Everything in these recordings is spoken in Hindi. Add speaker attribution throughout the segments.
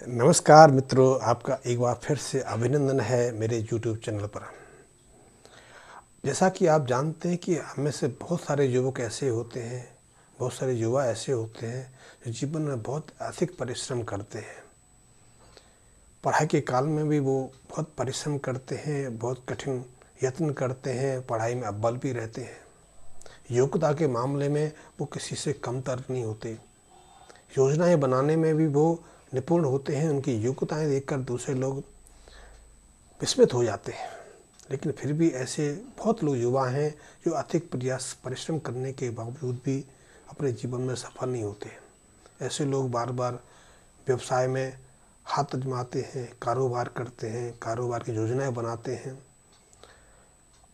Speaker 1: नमस्कार मित्रों, आपका एक बार फिर से अभिनंदन है मेरे YouTube चैनल पर। जैसा कि आप जानते हैं कि हम में से बहुत सारे युवक ऐसे होते हैं, बहुत सारे युवा ऐसे होते हैं जो जीवन में बहुत अधिक परिश्रम करते हैं। पढ़ाई के काल में भी वो बहुत परिश्रम करते हैं, बहुत कठिन यत्न करते हैं, पढ़ाई में अव्वल भी रहते हैं। योग्यता के मामले में वो किसी से कमतर नहीं होते। योजनाएं बनाने में भी वो निपुण होते हैं। उनकी योग्यताएं देखकर दूसरे लोग विस्मित हो जाते हैं। लेकिन फिर भी ऐसे बहुत लोग युवा हैं जो अधिक प्रयास परिश्रम करने के बावजूद भी अपने जीवन में सफल नहीं होते। ऐसे लोग बार बार व्यवसाय में हाथ आजमाते हैं, कारोबार करते हैं, कारोबार की योजनाएं बनाते हैं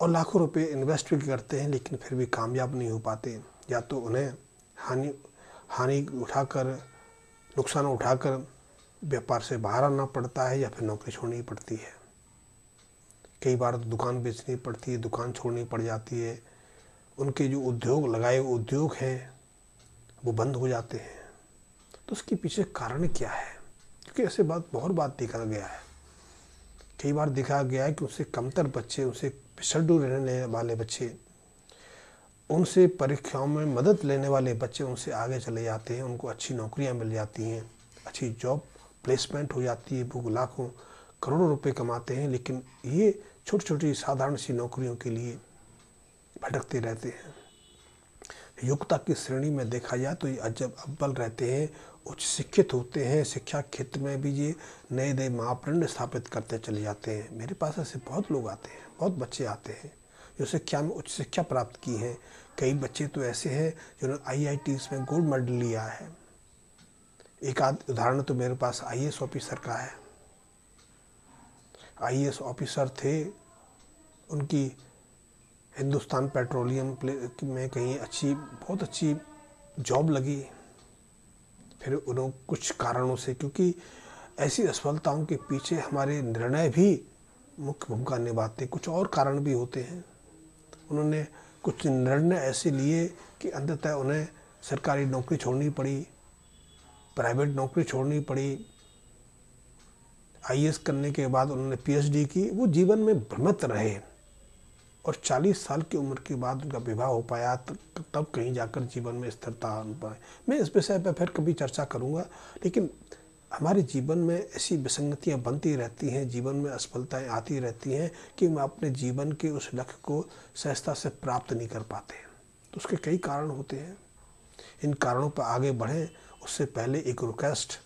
Speaker 1: और लाखों रुपए इन्वेस्ट भी करते हैं, लेकिन फिर भी कामयाब नहीं हो पाते। या तो उन्हें हानि उठाकर, नुकसान उठाकर व्यापार से बाहर आना पड़ता है या फिर नौकरी छोड़नी पड़ती है। कई बार तो दुकान बेचनी पड़ती है, दुकान छोड़नी पड़ जाती है। उनके जो उद्योग लगाए उद्योग हैं वो बंद हो जाते हैं। तो उसके पीछे कारण क्या है? क्योंकि ऐसे बहुत बात देखा गया है। कई बार देखा गया है कि उनसे कमतर बच्चे, उनसे पिछड़ रहने वाले बच्चे, उनसे परीक्षाओं में मदद लेने वाले बच्चे उनसे आगे चले जाते हैं। उनको अच्छी नौकरियां मिल जाती हैं, अच्छी जॉब प्लेसमेंट हो जाती है, वो लाखों करोड़ों रुपए कमाते हैं। लेकिन ये छोटी छोटी साधारण सी नौकरियों के लिए भटकते रहते हैं। योग्यता की श्रेणी में देखा जाए तो ये अजब अव्वल रहते हैं, उच्च शिक्षित होते हैं। शिक्षा क्षेत्र में भी ये नए नए मापदंड स्थापित करते चले जाते हैं। मेरे पास ऐसे बहुत लोग आते हैं, बहुत बच्चे आते हैं जो शिक्षा में उच्च शिक्षा प्राप्त की है। कई बच्चे तो ऐसे हैं जिन्होंने IITs में गोल्ड मेडल लिया है। एक आध उदाहरण तो मेरे पास IAS ऑफिसर का है। IAS ऑफिसर थे, उनकी हिंदुस्तान पेट्रोलियम में कहीं बहुत अच्छी जॉब लगी। फिर उन्होंने कुछ कारणों से, क्योंकि ऐसी असफलताओं के पीछे हमारे निर्णय भी मुख्य भूमिका निभाते, कुछ और कारण भी होते हैं। उन्होंने कुछ निर्णय ऐसे लिए कि अंततः उन्हें सरकारी नौकरी छोड़नी पड़ी, प्राइवेट नौकरी छोड़नी पड़ी। IAS करने के बाद उन्होंने PhD की। वो जीवन में भ्रमित रहे और 40 साल की उम्र के बाद उनका विवाह हो पाया, तब कहीं जाकर जीवन में स्थिरता हो पाए। मैं इस विषय पर फिर कभी चर्चा करूंगा। लेकिन हमारे जीवन में ऐसी विसंगतियां बनती रहती हैं, जीवन में असफलताएं आती रहती हैं कि हम अपने जीवन के उस लक्ष्य को सहजता से प्राप्त नहीं कर पाते। तो उसके कई कारण होते हैं। इन कारणों पर आगे बढ़ें उससे पहले एक रिक्वेस्ट,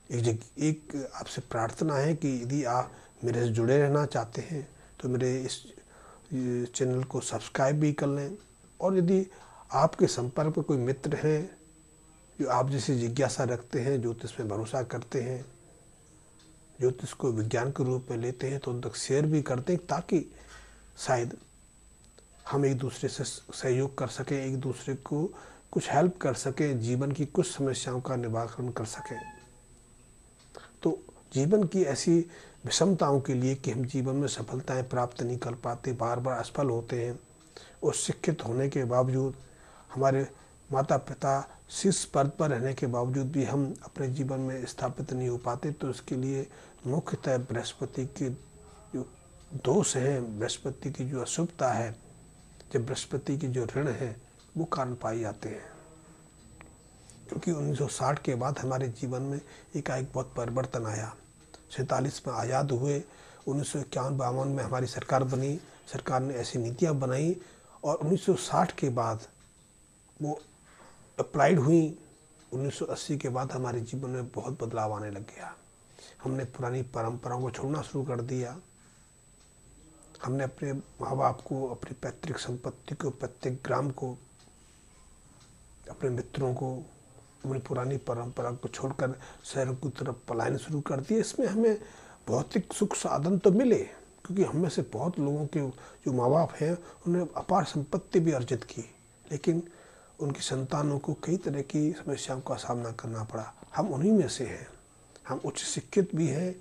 Speaker 1: एक आपसे प्रार्थना है कि यदि आप मेरे से जुड़े रहना चाहते हैं तो मेरे इस चैनल को सब्सक्राइब भी कर लें। और यदि आपके संपर्क में कोई मित्र हैं जो आप जैसी जिज्ञासा रखते हैं, ज्योतिष में भरोसा करते हैं, ज्योतिष को विज्ञान के रूप में लेते हैं, तो उन तक शेयर भी करते हैं, ताकि शायद हम एक दूसरे से सहयोग कर सकें, एक दूसरे को कुछ हेल्प कर सकें, जीवन की कुछ समस्याओं का निवारण कर सकें। तो जीवन की ऐसी विषमताओं के लिए कि हम जीवन में सफलताएं प्राप्त नहीं कर पाते, बार बार असफल होते हैं, और शिक्षित होने के बावजूद, हमारे माता पिता शीर्ष पद पर रहने के बावजूद भी हम अपने जीवन में स्थापित नहीं हो पाते। तो इसके लिए मुख्यतः बृहस्पति के जो दोष हैं, बृहस्पति की जो अशुभता है, जब बृहस्पति की जो ऋण है, वो कारण पाए जाते हैं। क्योंकि 1960 के बाद हमारे जीवन में एकाएक बहुत परिवर्तन आया। 47 में आज़ाद हुए, 1951-52 में हमारी सरकार बनी, सरकार ने ऐसी नीतियाँ बनाई और 1960 के बाद वो अप्लाइड हुई। 1980 के बाद हमारे जीवन में बहुत बदलाव आने लग गया। हमने पुरानी परंपराओं को छोड़ना शुरू कर दिया। हमने अपने माँ बाप को, अपनी पैतृक संपत्ति को, प्रत्येक ग्राम को, अपने मित्रों को, अपनी पुरानी परंपरा को छोड़कर शहरों की तरफ पलायन शुरू कर दिए। इसमें हमें भौतिक सुख साधन तो मिले, क्योंकि हम में से बहुत लोगों के जो माँ बाप हैं उन्हें अपार संपत्ति भी अर्जित की, लेकिन उनकी संतानों को कई तरह की समस्याओं का सामना करना पड़ा। हम उन्हीं में से हैं। हम उच्च शिक्षित भी हैं,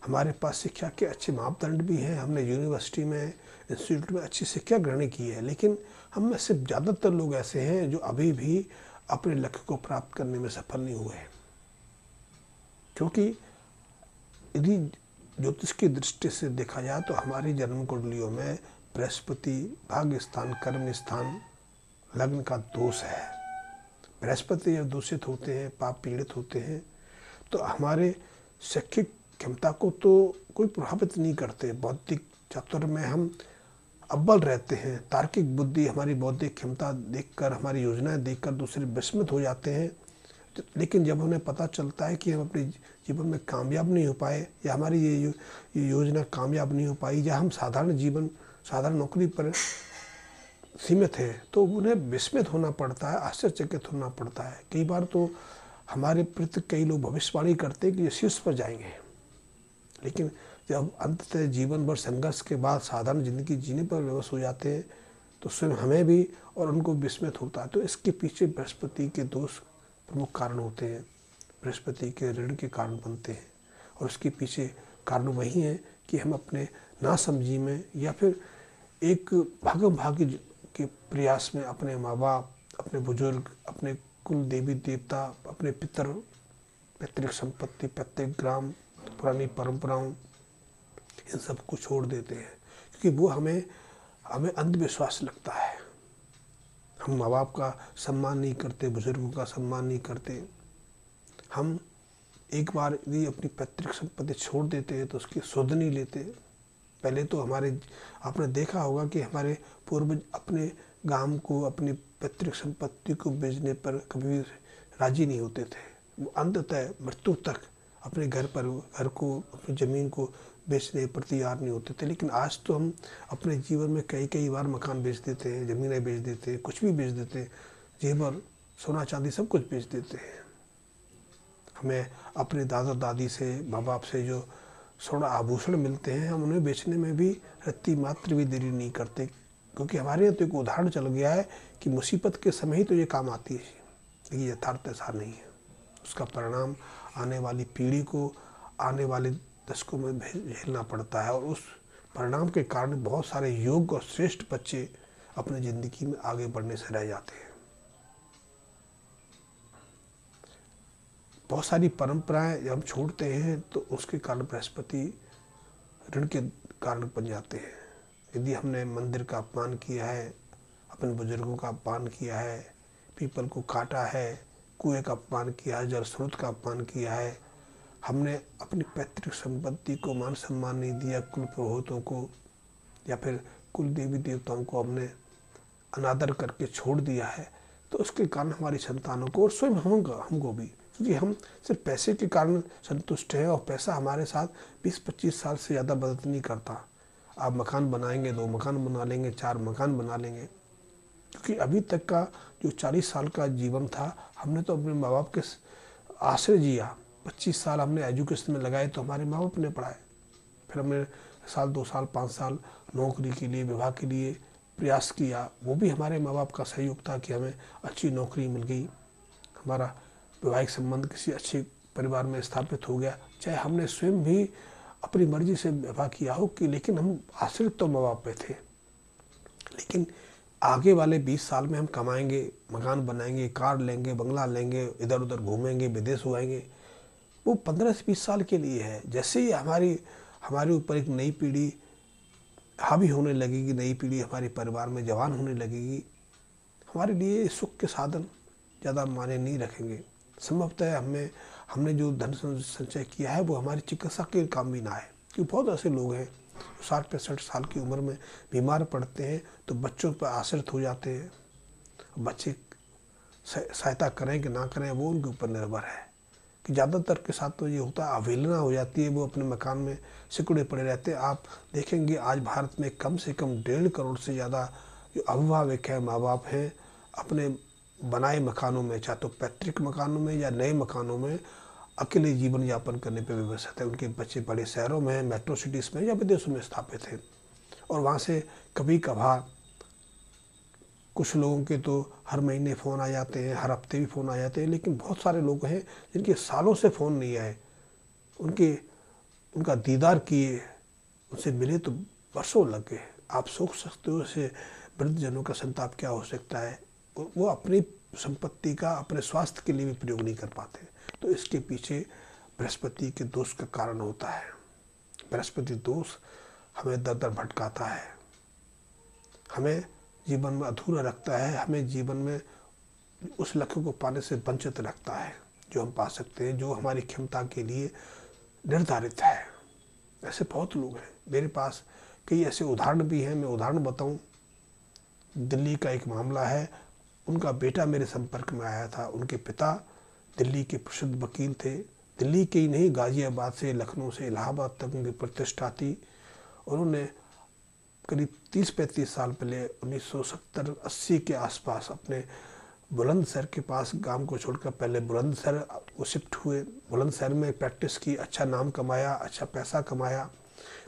Speaker 1: हमारे पास शिक्षा के अच्छे मापदंड भी हैं, हमने यूनिवर्सिटी में, इंस्टीट्यूट में अच्छी शिक्षा ग्रहण की है। लेकिन हम में से ज़्यादातर लोग ऐसे हैं जो अभी भी अपने लक्ष्य को प्राप्त करने में सफल नहीं हुए, क्योंकि यदि ज्योतिष की दृष्टि से देखा जाए तो हमारी जन्म कुंडलियों में बृहस्पति भाग्य स्थान, कर्म स्थान, लग्न का दोष है। बृहस्पति जब दूषित होते हैं, पाप पीड़ित होते हैं, तो हमारे शैक्षिक क्षमता को तो कोई प्रभावित नहीं करते। बौद्धिक चातुर्य में हम अव्वल रहते हैं। तार्किक बुद्धि, हमारी बौद्धिक क्षमता देखकर, हमारी योजनाएं देखकर दूसरे विस्मित हो जाते हैं। लेकिन जब उन्हें पता चलता है कि हम अपने जीवन में कामयाब नहीं हो पाए, या हमारी ये योजना कामयाब नहीं हो पाई, या हम साधारण नौकरी पर सीमित है, तो उन्हें विस्मित होना पड़ता है, आश्चर्यचकित होना पड़ता है। कई बार तो हमारे प्रति कई लोग भविष्यवाणी करते हैं कि ये शीर्ष पर जाएंगे, लेकिन जब अंततः जीवन भर संघर्ष के बाद साधारण जिंदगी जीने पर विवश हो जाते हैं, तो स्वयं हमें भी और उनको विस्मित होता है। तो इसके पीछे बृहस्पति के दोष प्रमुख कारण होते हैं, बृहस्पति के ऋण के कारण बनते हैं। और उसके पीछे कारण वही है कि हम अपने नासमझी में या फिर एक भागम भागी के प्रयास में अपने माँ बाप, अपने बुजुर्ग, अपने कुल देवी देवता, अपने पितर, पैतृक संपत्ति, पैतृक ग्राम, पुरानी परंपराओं, इन सब को छोड़ देते हैं, क्योंकि वो हमें अंधविश्वास लगता है। हम माँ बाप का सम्मान नहीं करते, बुजुर्गों का सम्मान नहीं करते। हम एक बार यदि अपनी पैतृक संपत्ति छोड़ देते हैं तो उसकी सुध नहीं लेते। पहले तो आपने देखा होगा कि हमारे पूर्वज अपने गांव को, अपनी पैतृक संपत्ति को बेचने पर कभी राजी नहीं होते थे। वो अंततः मृत्यु तक अपने घर को, अपनी ज़मीन को बेचने पर तैयार नहीं होते थे। लेकिन आज तो हम अपने जीवन में कई बार मकान बेच देते हैं, ज़मीनें बेच देते हैं, कुछ भी बेच देते हैं, जेवर, सोना चांदी सब कुछ बेच देते हैं। हमें अपने दादा दादी से, माँ बाप से जो सोना आभूषण मिलते हैं, हम उन्हें बेचने में भी रत्ती मात्र भी देरी नहीं करते, क्योंकि हमारे यहाँ तो एक उदाहरण चल गया है कि मुसीबत के समय ही तो ये काम आती है, लेकिन यथार्थ ऐसा नहीं है। उसका परिणाम आने वाली पीढ़ी को आने वाले दशकों में झेलना पड़ता है, और उस परिणाम के कारण बहुत सारे योग्य और श्रेष्ठ बच्चे अपनी ज़िंदगी में आगे बढ़ने से रह जाते हैं। बहुत सारी परंपराएं जब हम छोड़ते हैं तो उसके कारण बृहस्पति ऋण के कारण बन जाते हैं। यदि हमने मंदिर का अपमान किया है, अपने बुजुर्गों का अपमान किया है, पीपल को काटा है, कुएं का अपमान किया है, जल स्रोत का अपमान किया है, हमने अपनी पैतृक संपत्ति को मान सम्मान नहीं दिया, कुल पुरोहितों को या फिर कुल देवी देवताओं को हमने अनादर करके छोड़ दिया है, तो उसके कारण हमारी संतानों को और स्वयं हमको भी, क्योंकि हम सिर्फ पैसे के कारण संतुष्ट हैं और पैसा हमारे साथ 20-25 साल से ज़्यादा मदद नहीं करता। आप मकान बनाएंगे, 2 मकान बना लेंगे, 4 मकान बना लेंगे, क्योंकि अभी तक का जो 40 साल का जीवन था, हमने तो अपने माँ बाप के आश्रय जिया। 25 साल हमने एजुकेशन में लगाए तो हमारे माँ बाप ने पढ़ाए, फिर हमने साल 2 साल 5 साल नौकरी के लिए, विवाह के लिए प्रयास किया, वो भी हमारे माँ बाप का सहयोग था कि हमें अच्छी नौकरी मिल गई, हमारा वैवाहिक संबंध किसी अच्छे परिवार में स्थापित हो गया। चाहे हमने स्वयं भी अपनी मर्जी से विवाह किया हो कि, लेकिन हम आश्रित तो माँ बाप पे थे। लेकिन आगे वाले 20 साल में हम कमाएंगे, मकान बनाएंगे, कार लेंगे, बंगला लेंगे, इधर उधर घूमेंगे, विदेश हुआएंगे, वो 15 से 20 साल के लिए है। जैसे ही हमारे ऊपर एक नई पीढ़ी हावी होने लगेगी, नई पीढ़ी हमारे परिवार में जवान होने लगेगी, हमारे लिए सुख के साधन ज़्यादा मायने नहीं रखेंगे। संभवतः हमने जो धन संचय किया है वो हमारी चिकित्सा के काम भी ना आए, क्योंकि बहुत ऐसे लोग हैं 60-65 साल की उम्र में बीमार पड़ते हैं तो बच्चों पर आश्रित हो जाते हैं। बच्चे सहायता करें कि ना करें वो उनके ऊपर निर्भर है, कि ज़्यादातर के साथ तो ये होता है, अवहेलना हो जाती है, वो अपने मकान में सिकुड़े पड़े रहते हैं। आप देखेंगे आज भारत में कम से कम 1.5 करोड़ से ज़्यादा जो अभिभावक हैं, माँ बाप हैं, अपने बनाए मकानों में, चाहे तो पैतृक मकानों में या नए मकानों में अकेले जीवन यापन करने पर विवश है। उनके बच्चे बड़े शहरों में, मेट्रो सिटीज़ में या विदेशों में स्थापित हैं, और वहाँ से कभी कभार कुछ लोगों के तो हर महीने फ़ोन आ जाते हैं, हर हफ्ते भी फ़ोन आ जाते हैं, लेकिन बहुत सारे लोग हैं जिनके सालों से फ़ोन नहीं आए, उनका दीदार किए, उनसे मिले तो वर्षों लग गए। आप सोच सकते हो ऐसे वृद्धजनों का संताप क्या हो सकता है। वो अपनी संपत्ति का अपने स्वास्थ्य के लिए भी प्रयोग नहीं कर पाते। तो इसके पीछे बृहस्पति के दोष का कारण होता है। बृहस्पति दोष हमें दर दर भटकाता है, हमें जीवन में अधूरा रखता है, हमें जीवन में उस लक्ष्य को पाने से वंचित रखता है जो हम पा सकते हैं, जो हमारी क्षमता के लिए निर्धारित है। ऐसे बहुत लोग हैं, मेरे पास कई ऐसे उदाहरण भी हैं। मैं उदाहरण बताऊं, दिल्ली का एक मामला है। उनका बेटा मेरे संपर्क में आया था। उनके पिता दिल्ली के प्रसिद्ध वकील थे। दिल्ली के ही नहीं, गाजियाबाद से, लखनऊ से, इलाहाबाद तक उनकी प्रतिष्ठा थी। उन्होंने करीब 30-35 साल पहले 1970-80 के आसपास अपने बुलंदशहर के पास गांव को छोड़कर पहले बुलंदशहर वो शिफ्ट हुए। बुलंदशहर में प्रैक्टिस की, अच्छा नाम कमाया, अच्छा पैसा कमाया।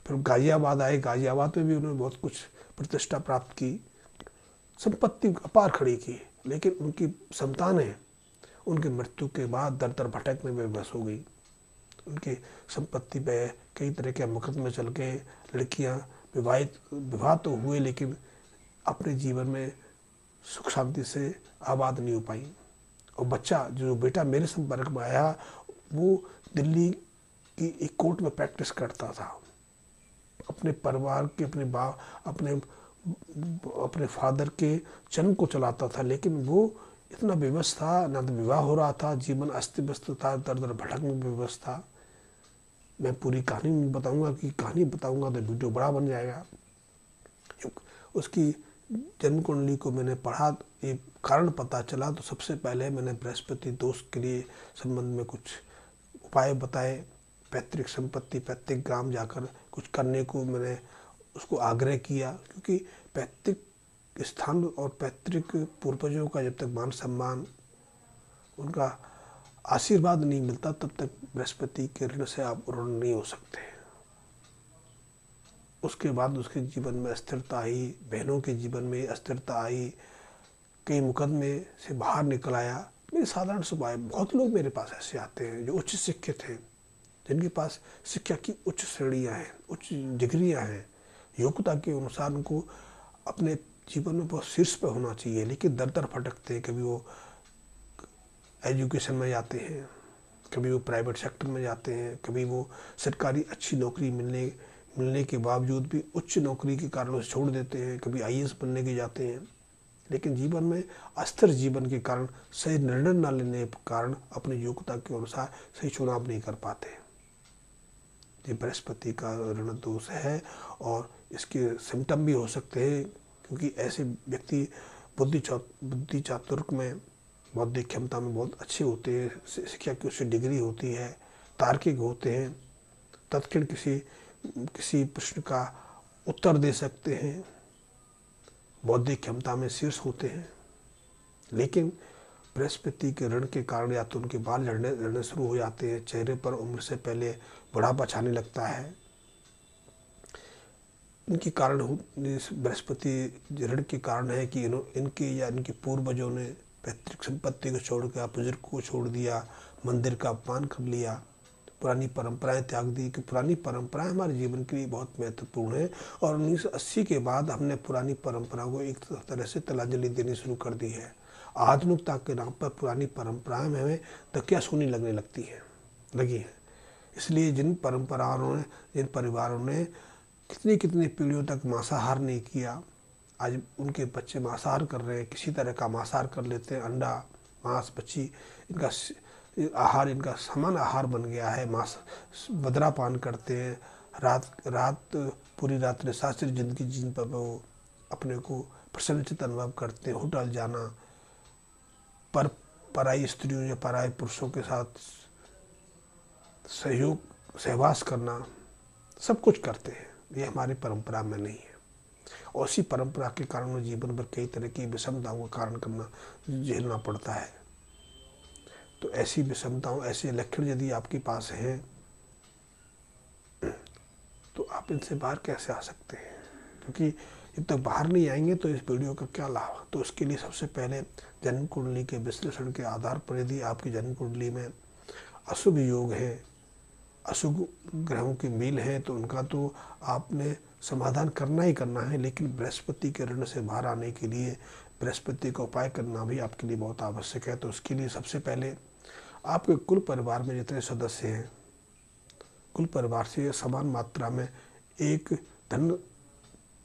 Speaker 1: फिर गाजियाबाद आए। गाजियाबाद में भी उन्होंने बहुत कुछ प्रतिष्ठा प्राप्त की, संपत्ति अपार खड़ी की। लेकिन उनकी संतानें उनकी मृत्यु के बाद दर दर भटकने में बस हो गई। उनकी संपत्ति पे कई तरह के मुकदमे चल गए। लड़कियां विवाह तो हुए, लेकिन अपने जीवन में सुख शांति से आबाद नहीं हो पाई। और बच्चा, जो बेटा मेरे संपर्क में आया, वो दिल्ली की एक कोर्ट में प्रैक्टिस करता था। अपने परिवार के, अपने फादर के जन्म को चलाता था। लेकिन वो इतना विवश था, ना तो विवाह हो रहा था, जीवन अस्त व्यस्त था, दर दर भटकने में विवश था। मैं पूरी कहानी नहीं बताऊंगा, कि कहानी बताऊंगा तो वीडियो बड़ा बन जाएगा। उसकी जन्म कुंडली को मैंने पढ़ा, एक कारण पता चला, तो सबसे पहले मैंने बृहस्पति दोष के लिए संबंध में कुछ उपाय बताए। पैतृक संपत्ति, पैतृक ग्राम जाकर कुछ करने को मैंने उसको आग्रह किया, क्योंकि पैतृक स्थान और पैतृक पूर्वजों का जब तक मान सम्मान, उनका आशीर्वाद नहीं मिलता, तब तक बृहस्पति के ऋण से आप ऋण नहीं हो सकते। उसके बाद उसके जीवन में अस्थिरता आई, बहनों के जीवन में अस्थिरता आई, कई मुकदमे से बाहर निकल आया। मेरे साधारण स्वभाव, बहुत लोग मेरे पास ऐसे आते हैं जो उच्च शिक्षित हैं, जिनके पास शिक्षा की उच्च श्रेणियाँ हैं, उच्च डिग्रियाँ हैं, योग्यता के अनुसार उनको अपने जीवन में बहुत शीर्ष पर होना चाहिए, लेकिन दर दर भटकते हैं। कभी वो एजुकेशन में जाते हैं, कभी वो प्राइवेट सेक्टर में जाते हैं, कभी वो सरकारी अच्छी नौकरी मिलने के बावजूद भी उच्च नौकरी के कारण उसे छोड़ देते हैं, कभी आईएएस बनने के जाते हैं। लेकिन जीवन में अस्थिर जीवन के कारण, सही निर्णय न लेने के कारण अपनी योग्यता के अनुसार सही चुनाव नहीं कर पाते। ये बृहस्पति का ऋण दोष है, और इसके सिम्टम भी हो सकते हैं, क्योंकि ऐसे व्यक्ति बुद्धि चातुर्क में, बौद्धिक क्षमता में बहुत अच्छे होते हैं, शिक्षा की उच्च डिग्री होती है, तार्किक होते हैं, तत्क्षण किसी प्रश्न का उत्तर दे सकते हैं, बौद्धिक क्षमता में शीर्ष होते हैं। लेकिन बृहस्पति के ऋण के कारण या तो उनके बाल झड़ने शुरू हो जाते हैं, चेहरे पर उम्र से पहले बुढ़ापा छाने लगता है। इनके कारण, बृहस्पति ऋण के कारण है कि इनके या इनके पूर्वजों ने पैतृक संपत्ति को छोड़ के बुजुर्ग को छोड़ दिया, मंदिर का अपमान कर लिया, पुरानी परंपराएं त्याग दी। कि पुरानी परंपराएं हमारे जीवन के लिए बहुत महत्वपूर्ण है, और 1980 के बाद हमने पुरानी परंपरा को एक तरह से तिलांजलि देनी शुरू कर दी है। आधुनिकता के नाम पर पुरानी परंपराएं में हमें धक्कियाँ सुनी लगने लगी हैं। इसलिए जिन परिवारों ने कितनी पीढ़ियों तक मांसाहार नहीं किया, आज उनके बच्चे मांसाहार कर रहे हैं, किसी तरह का मांसाहार कर लेते हैं, अंडा, मांस, मच्छी, इनका आहार, इनका समान आहार बन गया है। मांस, मदिरा पान करते हैं, पूरी रात निशाचर जिंदगी जीने पर वो अपने को प्रसन्नचित अनुभव करते हैं। होटल जाना, पराई स्त्रियों या पराई पुरुषों के साथ सहवास करना, सब कुछ करते हैं। ये हमारी परंपरा में नहीं है, और उसी परंपरा के कारण जीवन भर कई तरह की विषमताओं का कारण झेलना पड़ता है। तो ऐसी विषमताओं, ऐसे लक्षण यदि आपके पास हैं, तो आप इनसे बाहर कैसे आ सकते हैं? क्योंकि जब तक बाहर नहीं आएंगे तो इस वीडियो का क्या लाभ। तो उसके लिए सबसे पहले जन्म कुंडली के विश्लेषण के आधार पर, यदि आपकी जन्म कुंडली में अशुभ योग है, अशुभ ग्रहों के मेल हैं, तो उनका तो आपने समाधान करना ही करना है। लेकिन बृहस्पति के ऋण से बाहर आने के लिए बृहस्पति का उपाय करना भी आपके लिए बहुत आवश्यक है। तो उसके लिए सबसे पहले आपके कुल परिवार में जितने सदस्य हैं, कुल परिवार से समान मात्रा में एक धन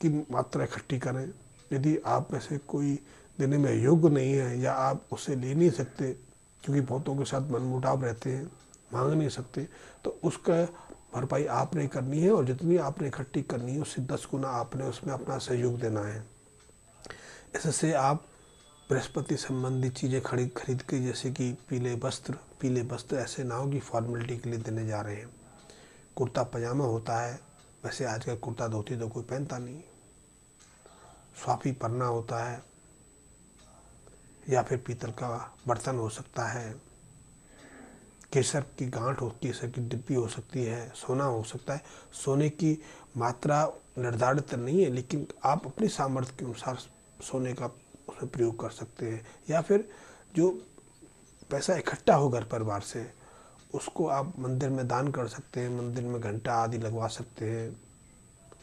Speaker 1: की मात्रा इकट्ठी करें। यदि आप में से कोई देने में योग्य नहीं है या आप उसे ले नहीं सकते क्योंकि बहुतों के साथ मनमुटाव रहते हैं, मांग नहीं सकते, तो उसका भरपाई आपने करनी है और जितनी आपने इकट्ठी करनी है उससे 10 गुना आपने उसमें अपना सहयोग देना है। इससे आप बृहस्पति संबंधी चीज़ें खरीद के, जैसे कि पीले वस्त्र ऐसे ना हो कि फॉर्मेलिटी के लिए देने जा रहे हैं। कुर्ता पजामा होता है, वैसे आजकल कुर्ता धोती तो कोई पहनता नहीं, स्वाफी पन्ना होता है या फिर पीतल का बर्तन हो सकता है, केसर की गांठ हो, केसर की डिब्बी हो सकती है, सोना हो सकता है। सोने की मात्रा निर्धारित नहीं है, लेकिन आप अपनी सामर्थ्य के अनुसार सोने का उसमें प्रयोग कर सकते हैं। या फिर जो पैसा इकट्ठा हो घर परिवार से, उसको आप मंदिर में दान कर सकते हैं, मंदिर में घंटा आदि लगवा सकते हैं।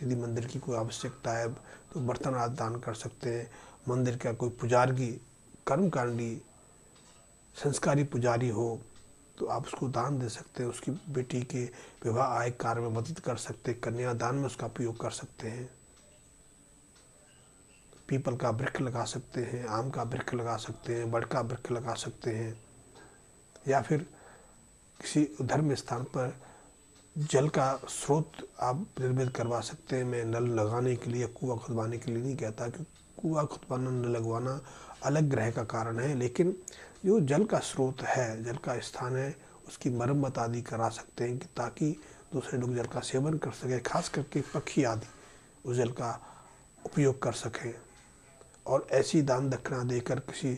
Speaker 1: यदि मंदिर की कोई आवश्यकता है तो बर्तन आदि दान कर सकते हैं। मंदिर का कोई पुजारी, कर्मकांडी, संस्कारी पुजारी हो तो आप उसको दान दे सकते हैं। उसकी बेटी के विवाह आय कार्य में मदद कर सकते हैं, कन्यादान में उसका उपयोग कर सकते हैं। पीपल का वृक्ष लगा सकते हैं, आम का वृक्ष लगा सकते हैं, बड़ का वृक्ष लगा सकते हैं। या फिर किसी धर्म स्थान पर जल का स्रोत आप निर्मित करवा सकते हैं। मैं नल लगाने के लिए, कुआं खुदवाने के लिए नहीं कहता कि कुआं खुदवाना, नल लगवाना अलग ग्रह का कारण है, लेकिन जो जल का स्रोत है, जल का स्थान है, उसकी मरम्मत आदि करा सकते हैं कि ताकि दूसरे लोग जल का सेवन कर सकें, खास करके पक्षी आदि उस जल का उपयोग कर सकें। और ऐसी दान दक्षिणा देकर किसी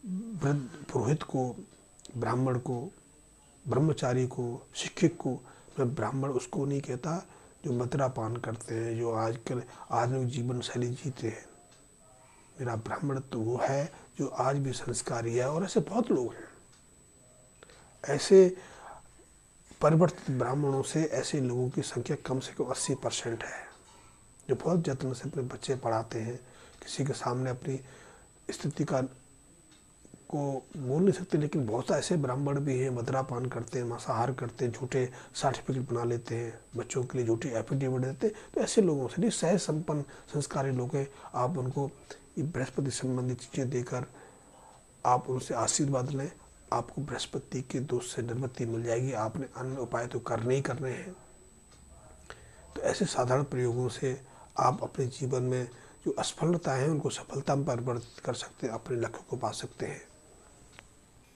Speaker 1: वृद्ध पुरोहित को, ब्राह्मण को, ब्रह्मचारी को, शिक्षक को, मैं ब्राह्मण उसको नहीं कहता जो मदिरा पान करते हैं, जो आजकल आधुनिक जीवन शैली जीते हैं। मेरा ब्राह्मण तो वो है जो आज भी संस्कारी है, और ऐसे बहुत लोग हैं। ऐसे परिवर्तित ब्राह्मणों से ऐसे लोगों की संख्या कम से कम 80% है, जो बहुत यत्न से अपने बच्चे पढ़ाते हैं। किसी के सामने अपनी स्थिति को बोल नहीं सकते, लेकिन बहुत से ऐसे ब्राह्मण भी हैं, मदिरा पान करते हैं, मांसाहार करते हैं, झूठे सर्टिफिकेट बना लेते हैं, बच्चों के लिए झूठी एफिडेविट देते हैं। तो ऐसे लोगों से नहीं, सहज संपन्न संस्कारी लोग हैं, आप उनको ये बृहस्पति संबंधी चीज़ें देकर आप उनसे आशीर्वाद लें। आपको बृहस्पति के दोष से निवृत्ति मिल जाएगी। आपने अन्य उपाय तो करने ही करने हैं। तो ऐसे साधारण प्रयोगों से आप अपने जीवन में जो असफलता है उनको सफलता में परिवर्तित कर सकते हैं, अपने लक्ष्य को पा सकते हैं।